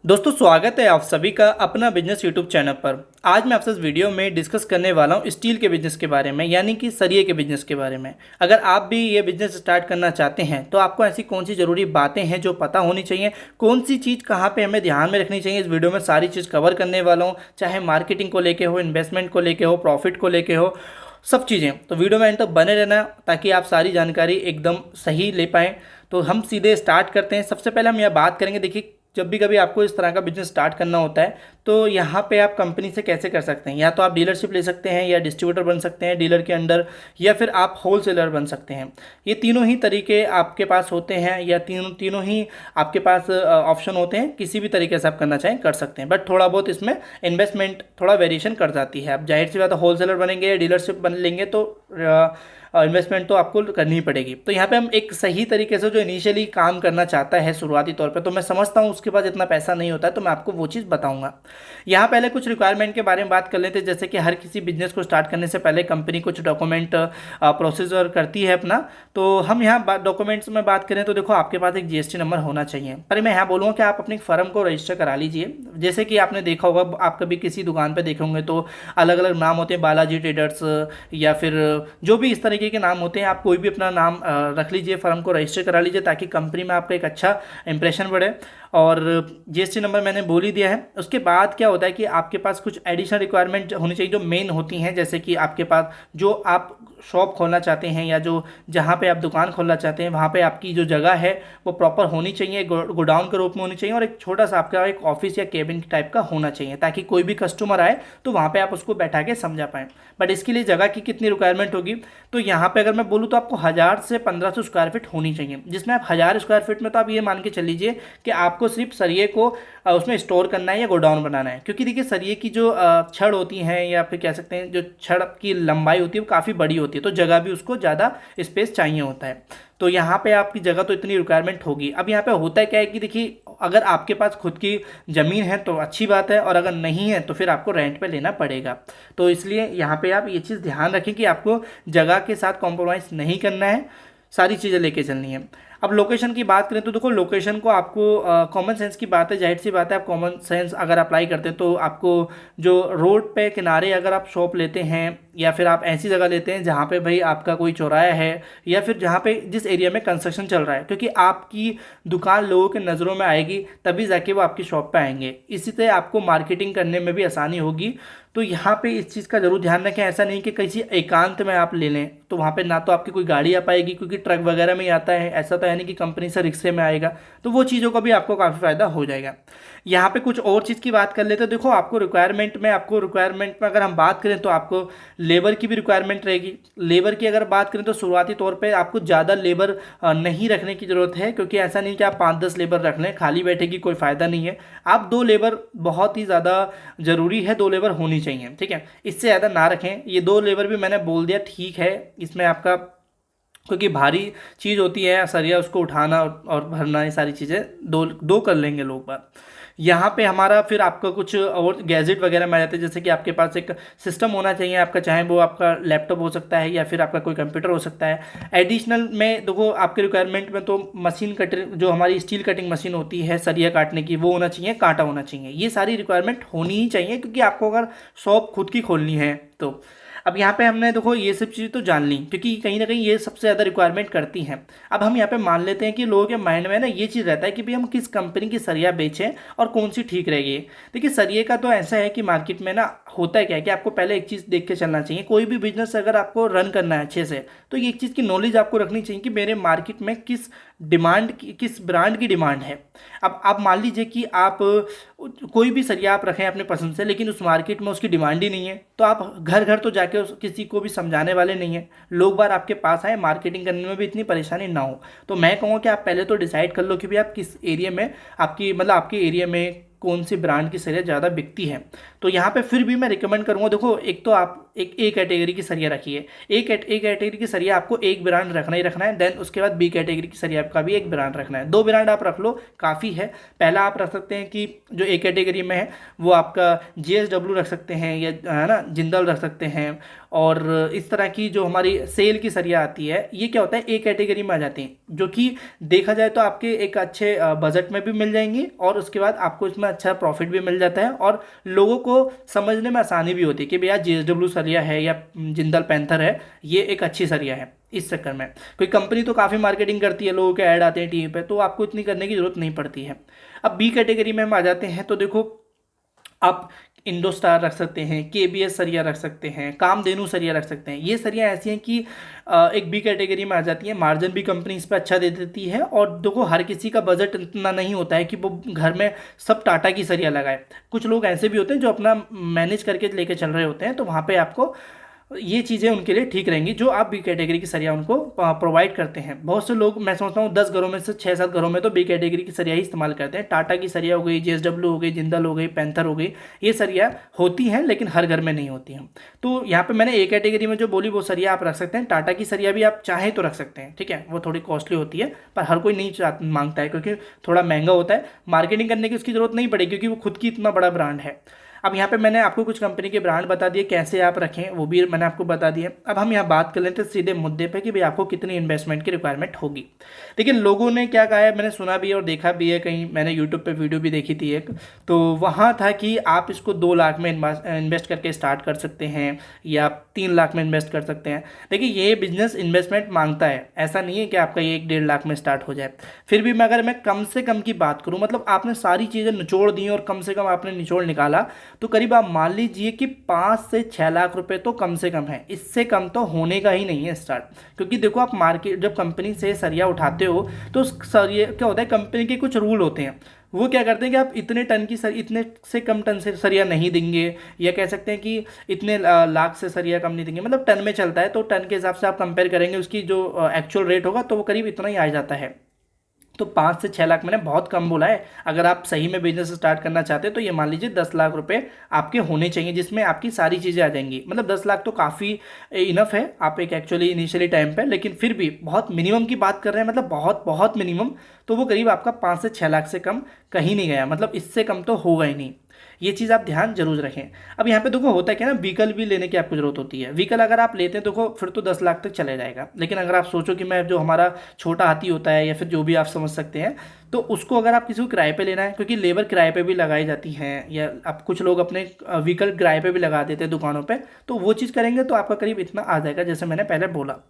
दोस्तों स्वागत है आप सभी का अपना बिजनेस यूट्यूब चैनल पर। आज मैं आपसे इस वीडियो में डिस्कस करने वाला हूँ स्टील के बिजनेस के बारे में, यानी कि सरिये के बिजनेस के बारे में। अगर आप भी ये बिजनेस स्टार्ट करना चाहते हैं तो आपको ऐसी कौन सी ज़रूरी बातें हैं जो पता होनी चाहिए, कौन सी चीज़ कहाँ पे हमें ध्यान में रखनी चाहिए। इस वीडियो में सारी चीज़ कवर करने वाला हूँ, चाहे मार्केटिंग को लेके हो, इन्वेस्टमेंट को लेके हो, प्रॉफिट को लेके हो, सब चीज़ें। तो वीडियो में एंड तक बने रहना ताकि आप सारी जानकारी एकदम सही ले पाएँ। तो हम सीधे स्टार्ट करते हैं। सबसे पहले हम यह बात करेंगे, देखिए जब भी कभी आपको इस तरह का बिजनेस स्टार्ट करना होता है तो यहाँ पे आप कंपनी से कैसे कर सकते हैं। या तो आप डीलरशिप ले सकते हैं, या डिस्ट्रीब्यूटर बन सकते हैं डीलर के अंडर, या फिर आप होलसेलर बन सकते हैं। ये तीनों ही तरीके आपके पास होते हैं, या तीनों ही आपके पास ऑप्शन होते हैं। किसी भी तरीके से आप करना चाहें कर सकते हैं, बट थोड़ा बहुत इसमें इन्वेस्टमेंट थोड़ा वेरिएशन कर जाती है। आप जाहिर सी बात है होलसेलर बनेंगे या डीलरशिप बन लेंगे तो इन्वेस्टमेंट तो आपको करनी ही पड़ेगी। तो यहाँ पे हम एक सही तरीके से जो इनिशियली काम करना चाहता है शुरुआती तौर पे, तो मैं समझता हूँ उसके पास इतना पैसा नहीं होता है, तो मैं आपको वो चीज़ बताऊंगा। यहाँ पहले कुछ रिक्वायरमेंट के बारे में बात कर लेते हैं। जैसे कि हर किसी बिजनेस को स्टार्ट करने से पहले कंपनी कुछ डॉक्यूमेंट प्रोसीजर करती है अपना। तो हम यहाँ डॉक्यूमेंट्स में बात करें तो देखो आपके पास एक जीएसटी नंबर होना चाहिए। पर मैं यहाँ बोलूँगा कि आप अपनी फर्म को रजिस्टर करा लीजिए। जैसे कि आपने देखा होगा, आप कभी किसी दुकान पर देखे होंगे तो अलग अलग नाम होते हैं, बालाजी ट्रेडर्स या फिर जो भी इस तरीके के नाम होते हैं। आप कोई भी अपना नाम रख लीजिए, फर्म को रजिस्टर करा लीजिए, ताकि कंपनी में आपका एक अच्छा इंप्रेशन बढ़े। और जीएसटी नंबर मैंने बोल ही दिया है। उसके बाद क्या होता है कि आपके पास कुछ एडिशनल रिक्वायरमेंट होनी चाहिए जो मेन होती हैं। जैसे कि आपके पास जो आप शॉप खोलना चाहते हैं, या जो जहाँ पे आप दुकान खोलना चाहते हैं, वहाँ पे आपकी जो जगह है वो प्रॉपर होनी चाहिए, गोडाउन के रूप में होनी चाहिए, और एक छोटा सा आपका एक ऑफिस या केबिन टाइप का होना चाहिए, ताकि कोई भी कस्टमर आए तो वहाँ पे आप उसको बैठा के समझा पाएँ। बट इसके लिए जगह की कितनी रिक्वायरमेंट होगी, तो यहाँ पे अगर मैं बोलूँ तो आपको 1000 से 1500 स्क्वायर फीट होनी चाहिए। जिसमें आप 1000 स्क्वायर फीट में तो आप ये मान के चल लीजिए कि आपको सिर्फ सरिये को उसमें स्टोर करना है या गोडाउन बनाना है। क्योंकि देखिए सरिये की जो छड़ होती हैं, या फिर कह सकते हैं जो छड़ की लंबाई होती है वो काफ़ी बड़ी होती है, तो जगह भी उसको ज़्यादा स्पेस चाहिए होता है। तो यहाँ पे आपकी जगह तो इतनी रिक्वायरमेंट होगी। अब यहाँ पे होता है क्या है कि देखिए अगर आपके पास खुद की ज़मीन है तो अच्छी बात है, और अगर नहीं है तो फिर आपको रेंट पे लेना पड़ेगा। तो इसलिए यहाँ पे आप ये चीज़ ध्यान रखें कि आपको जगह के साथ कॉम्प्रोमाइज़ नहीं करना है, सारी चीज़ें लेके चलनी है। अब लोकेशन की बात करें तो देखो लोकेशन को आपको कॉमन सेंस की बात है, जाहिर सी बात है। आप कॉमन सेंस अगर अप्लाई करते हैं तो आपको जो रोड पे किनारे अगर आप शॉप लेते हैं, या फिर आप ऐसी जगह लेते हैं जहाँ पे भाई आपका कोई चौराहा है, या फिर जहाँ पे जिस एरिया में कंस्ट्रक्शन चल रहा है, क्योंकि आपकी दुकान लोगों के नज़रों में आएगी तभी जाके वो आपकी शॉप पे आएंगे। इसी से आपको मार्केटिंग करने में भी आसानी होगी। तो यहाँ पे इस चीज़ का जरूर ध्यान रखें। ऐसा नहीं कि किसी एकांत में आप ले लें तो वहाँ पे ना तो आपकी कोई गाड़ी आ पाएगी, क्योंकि ट्रक वगैरह में ही आता है। ऐसा तो है नहीं कि कंपनी से रिक्शे में आएगा, तो वो चीज़ों का भी आपको काफ़ी फ़ायदा हो जाएगा। यहाँ पे कुछ और चीज़ की बात कर लेते हैं। देखो आपको रिक्वायरमेंट में अगर हम बात करें तो आपको लेबर की भी रिक्वायरमेंट रहेगी। लेबर की अगर बात करें तो शुरुआती तौर पे आपको ज़्यादा लेबर नहीं रखने की ज़रूरत है, क्योंकि ऐसा नहीं कि आप 5-10 लेबर रख लें, खाली बैठेगी कोई फ़ायदा नहीं है। आप 2 लेबर बहुत ही ज़्यादा ज़रूरी है, 2 लेबर होनी चाहिए, ठीक है। इससे ज़्यादा ना रखें। ये 2 लेबर भी मैंने बोल दिया ठीक है। इसमें आपका क्योंकि भारी चीज़ होती है सरिया, उसको उठाना और भरना, ये सारी चीज़ें दो कर लेंगे लोग बात। यहाँ पे हमारा फिर आपका कुछ और गैजेट वगैरह में आ जाते हैं। जैसे कि आपके पास एक सिस्टम होना चाहिए आपका, चाहे वो आपका लैपटॉप हो सकता है या फिर आपका कोई कंप्यूटर हो सकता है। एडिशनल में देखो आपके रिक्वायरमेंट में तो मशीन कटर, जो हमारी स्टील कटिंग मशीन होती है सरिया काटने की, वो होना चाहिए, कांटा होना चाहिए। ये सारी रिक्वायरमेंट होनी ही चाहिए, क्योंकि आपको अगर शॉप खुद की खोलनी है तो। अब यहाँ पे हमने देखो ये सब चीज़ तो जान ली, क्योंकि कहीं ना कहीं ये सबसे ज़्यादा रिक्वायरमेंट करती हैं। अब हम यहाँ पे मान लेते हैं कि लोगों के माइंड में ना ये चीज़ रहता है कि भाई हम किस कंपनी की सरिया बेचें और कौन सी ठीक रहेगी। देखिए सरिये का तो ऐसा है कि मार्केट में ना होता है क्या है कि आपको पहले एक चीज़ देख के चलना चाहिए। कोई भी बिजनेस अगर आपको रन करना है अच्छे से, तो ये एक चीज़ की नॉलेज आपको रखनी चाहिए कि मेरे मार्केट में किस ब्रांड की डिमांड है। अब आप मान लीजिए कि आप कोई भी सरिया आप रखें अपने पसंद से, लेकिन उस मार्केट में उसकी डिमांड ही नहीं है, तो आप घर घर तो जाके किसी को भी समझाने वाले नहीं है। लोग बार आपके पास आए, मार्केटिंग करने में भी इतनी परेशानी ना हो। तो मैं कहूँगा कि आप पहले तो डिसाइड कर लो कि भाई आप किस एरिया में आपके एरिया में कौन सी ब्रांड की सरिया ज़्यादा बिकती है। तो यहाँ पे फिर भी मैं रिकमेंड करूँगा, देखो एक तो आप एक ए कैटेगरी की सरिया रखिए, ए कैटेगरी की सरिया आपको एक ब्रांड रखना ही रखना है, देन उसके बाद बी कैटेगरी की सरिया का भी एक ब्रांड रखना है, 2 ब्रांड आप रख लो काफ़ी है। पहला आप रख सकते हैं कि जो ए कैटेगरी में है वो आपका JSW रख सकते हैं, या है ना जिंदल रख सकते हैं, और इस तरह की जो हमारी सेल की सरिया आती है ये क्या होता है ए कैटेगरी में आ जाती हैं, जो कि देखा जाए तो आपके एक अच्छे बजट में भी मिल जाएंगी, और उसके बाद आपको इसमें अच्छा प्रॉफिट भी मिल जाता है, और लोगों को समझने में आसानी भी होती है कि भैया JSW सरिया है या जिंदल पैंथर है, ये एक अच्छी सरिया है। इस चक्कर में कोई कंपनी तो काफ़ी मार्केटिंग करती है, लोगों के ऐड आते हैं टीवी पे, तो आपको इतनी करने की जरूरत नहीं पड़ती है। अब बी कैटेगरी में हम आ जाते हैं, तो देखो आप इंडोस्टार रख सकते हैं, KBS सरिया रख सकते हैं, कामधेनु सरिया रख सकते हैं। ये सरिया ऐसी हैं कि एक बी कैटेगरी में आ जाती है, मार्जिन भी कंपनी इस पर अच्छा दे देती है, और देखो हर किसी का बजट इतना नहीं होता है कि वो घर में सब टाटा की सरिया लगाए। कुछ लोग ऐसे भी होते हैं जो अपना मैनेज करके लेके चल रहे होते हैं, तो वहाँ पे आपको ये चीज़ें उनके लिए ठीक रहेंगी जो आप बी कैटेगरी की सरिया उनको प्रोवाइड करते हैं। बहुत से लोग, मैं समझता हूँ 10 घरों में से 6-7 घरों में तो बी कैटेगरी की सरिया ही इस्तेमाल करते हैं। टाटा की सरिया हो गई, JSW हो गई, जिंदल हो गई, पैंथर हो गई, ये सरिया होती हैं लेकिन हर घर में नहीं होती हैं। तो यहाँ पे मैंने ए कैटेगरी में जो बोली वो सरिया आप रख सकते हैं। टाटा की सरिया भी आप चाहें तो रख सकते हैं, ठीक है, वो थोड़ी कॉस्टली होती है पर हर कोई नहीं मांगता है क्योंकि थोड़ा महंगा होता है, मार्केटिंग करने की उसकी ज़रूरत नहीं पड़ेगी क्योंकि वो खुद की इतना बड़ा ब्रांड है। अब यहाँ पे मैंने आपको कुछ कंपनी के ब्रांड बता दिए, कैसे आप रखें वो भी मैंने आपको बता दिए। अब हम यहाँ बात कर लेते हैं सीधे मुद्दे पे कि भाई आपको कितनी इन्वेस्टमेंट की रिक्वायरमेंट होगी। लेकिन लोगों ने क्या कहा है, मैंने सुना भी है और देखा भी है, कहीं मैंने यूट्यूब पे वीडियो भी देखी थी एक, तो वहाँ था कि आप इसको 2 लाख में इन्वेस्ट करके स्टार्ट कर सकते हैं या 3 लाख में इन्वेस्ट कर सकते हैं। देखिए ये बिजनेस इन्वेस्टमेंट मांगता है, ऐसा नहीं है कि आपका ये 1-1.5 लाख में स्टार्ट हो जाए। फिर भी मैं अगर मैं कम से कम की बात करूँ, मतलब आपने सारी चीज़ें निचोड़ दी और कम से कम आपने निचोड़ निकाला, तो करीब आप मान लीजिए कि 5 से 6 लाख रुपए तो कम से कम है, इससे कम तो होने का ही नहीं है स्टार्ट। क्योंकि देखो आप मार्केट जब कंपनी से सरिया उठाते हो तो उस सरिया क्या होता है, कंपनी के कुछ रूल होते हैं, वो क्या करते हैं कि आप इतने टन की इतने से कम टन से सरिया नहीं देंगे, या कह सकते हैं कि इतने लाख से सरिया कम नहीं देंगे, मतलब टन में चलता है तो टन के हिसाब से आप कंपेयर करेंगे, उसकी जो एक्चुअल रेट होगा तो वो करीब इतना ही आ जाता है। तो 5 से 6 लाख मैंने बहुत कम बोला है। अगर आप सही में बिजनेस स्टार्ट करना चाहते हैं तो ये मान लीजिए 10 लाख रुपए आपके होने चाहिए, जिसमें आपकी सारी चीज़ें आ जाएंगी। मतलब 10 लाख तो काफ़ी इनफ है आप एक एक्चुअली इनिशियली टाइम पे, लेकिन फिर भी बहुत मिनिमम की बात कर रहे हैं, मतलब बहुत बहुत मिनिमम, तो वो करीब आपका 5 से 6 लाख से कम कहीं नहीं गया, मतलब इससे कम तो होगा ही नहीं। ये चीज़ आप ध्यान जरूर रखें। अब यहाँ पे देखो होता है क्या ना, व्हीकल भी लेने की आपको जरूरत होती है। व्हीकल अगर आप लेते हैं देखो फिर तो 10 लाख तक चले जाएगा, लेकिन अगर आप सोचो कि मैं जो हमारा छोटा हाथी होता है या फिर जो भी आप समझ सकते हैं, तो उसको अगर आप किसी को किराए पे लेना है, क्योंकि लेबर किराए पे भी लगाई जाती हैं, या आप कुछ लोग अपने व्हीकल किराए पे भी लगा देते हैं दुकानों पे, तो वो चीज़ करेंगे तो आपका करीब इतना आ जाएगा जैसे मैंने पहले बोला।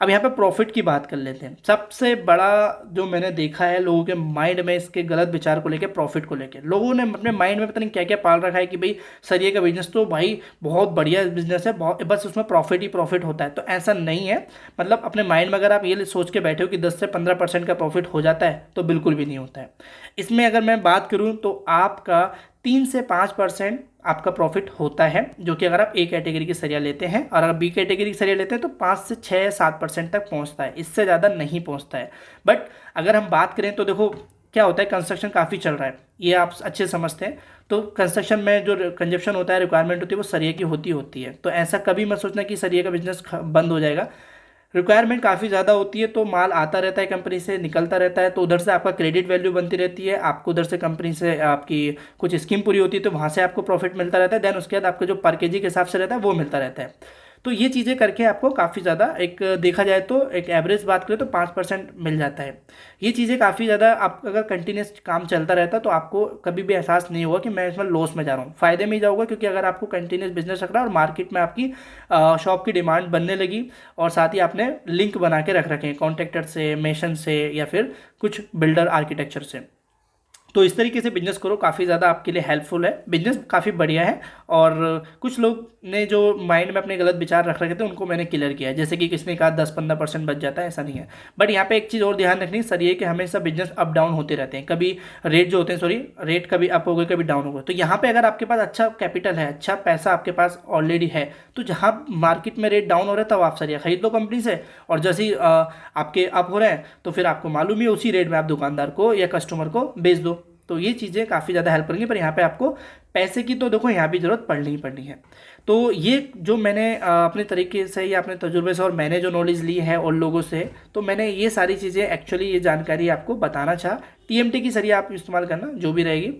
अब यहाँ पे प्रॉफिट की बात कर लेते हैं। सबसे बड़ा जो मैंने देखा है लोगों के माइंड में इसके गलत विचार को लेकर, प्रॉफिट को लेकर, लोगों ने अपने माइंड में पता नहीं क्या क्या पाल रखा है कि भाई सरिये का बिजनेस तो भाई बहुत बढ़िया बिजनेस है, बहुत बस उसमें प्रॉफिट ही प्रॉफिट होता है। तो ऐसा नहीं है, मतलब अपने माइंड में अगर आप ये सोच के बैठे हो कि 10 से 15% का प्रॉफिट हो जाता है, तो बिल्कुल भी नहीं होता है। इसमें अगर मैं बात करूँ तो आपका 3 से 5% आपका प्रॉफिट होता है, जो कि अगर आप ए कैटेगरी की सरिया लेते हैं, और अगर बी कैटेगरी की सरिया लेते हैं तो 5 से 6-7% तक पहुंचता है, इससे ज़्यादा नहीं पहुंचता है। बट अगर हम बात करें तो देखो क्या होता है, कंस्ट्रक्शन काफ़ी चल रहा है, ये आप अच्छे समझते हैं, तो कंस्ट्रक्शन में जो कंजप्शन होता है, रिक्वायरमेंट होती है, वो सरिया की होती है। तो ऐसा कभी मत सोचना कि सरिया का बिजनेस बंद हो जाएगा। रिक्वायरमेंट काफ़ी ज़्यादा होती है, तो माल आता रहता है कंपनी से, निकलता रहता है, तो उधर से आपका क्रेडिट वैल्यू बनती रहती है, आपको उधर से कंपनी से आपकी कुछ स्कीम पूरी होती है, तो वहाँ से आपको प्रॉफिट मिलता रहता है। देन उसके बाद आपको जो पर केजी के हिसाब से रहता है वो मिलता रहता है। तो ये चीज़ें करके आपको काफ़ी ज़्यादा, एक देखा जाए तो एक एवरेज बात करें तो 5% मिल जाता है। ये चीज़ें काफ़ी ज़्यादा, आप अगर कंटिन्यूस काम चलता रहता तो आपको कभी भी एहसास नहीं होगा कि मैं इसमें लॉस में जा रहा हूँ, फ़ायदे में ही जाऊँगा, क्योंकि अगर आपको कंटिन्यूस बिजनेस रख रहा है और मार्केट में आपकी शॉप की डिमांड बनने लगी, और साथ ही आपने लिंक बना के रख रखे हैं कॉन्ट्रैक्टर से, मेसन से, या फिर कुछ बिल्डर आर्किटेक्चर से, तो इस तरीके से बिजनेस करो, काफ़ी ज़्यादा आपके लिए हेल्पफुल है, बिजनेस काफ़ी बढ़िया है। और कुछ लोग ने जो माइंड में अपने गलत विचार रख रखे थे उनको मैंने क्लियर किया है, जैसे कि किसने कहा 10-15% बच जाता है, ऐसा नहीं है। बट यहाँ पे एक चीज़ और ध्यान रखनी, सर ये कि हमेशा बिजनेस अप डाउन होते रहते हैं, कभी रेट जो होते हैं, सॉरी रेट कभी अप हो गए कभी डाउन हो गए। तो यहाँ पे अगर आपके पास अच्छा कैपिटल है, अच्छा पैसा आपके पास ऑलरेडी है, तो जहाँ मार्केट में रेट डाउन हो रहा है तब आप सरिया खरीद लो कंपनी से, और जैसे ही आपके अप हो रहे हैं तो फिर आपको मालूम ही उसी रेट में आप दुकानदार को या कस्टमर को बेच दो। तो ये चीज़ें काफ़ी ज़्यादा हेल्प करेंगी। पर यहाँ पे आपको पैसे की तो देखो यहाँ भी ज़रूरत पड़नी ही पड़नी है। तो ये जो मैंने अपने तरीके से या अपने तजुर्बे से और मैंने जो नॉलेज ली है और लोगों से, तो मैंने ये सारी चीज़ें एक्चुअली ये जानकारी आपको बताना चाहा। टीएमटी की सरिया आप इस्तेमाल करना जो भी रहेगी।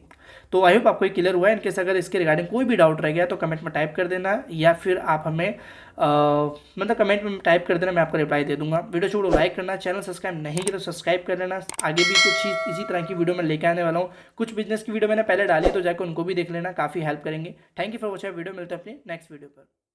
तो आई होप आपको ये क्लियर हुआ है। इनकेस अगर इसके रिगार्डिंग कोई भी डाउट रह गया तो कमेंट में टाइप कर देना, या फिर आप हमें मतलब कमेंट में टाइप कर देना, मैं आपको रिप्लाई दे दूंगा। वीडियो को लाइक करना, चैनल सब्सक्राइब नहीं किया तो सब्सक्राइब कर लेना। आगे भी कुछ इसी तरह की वीडियो मैं लेके आने वाला हूँ। कुछ बिजनेस की वीडियो मैंने पहले डाली तो जाकर उनको भी देख लेना, काफ़ी हेल्प करेंगे। Thank you for watching video. मिलते हैं अपनी नेक्स्ट वीडियो पर।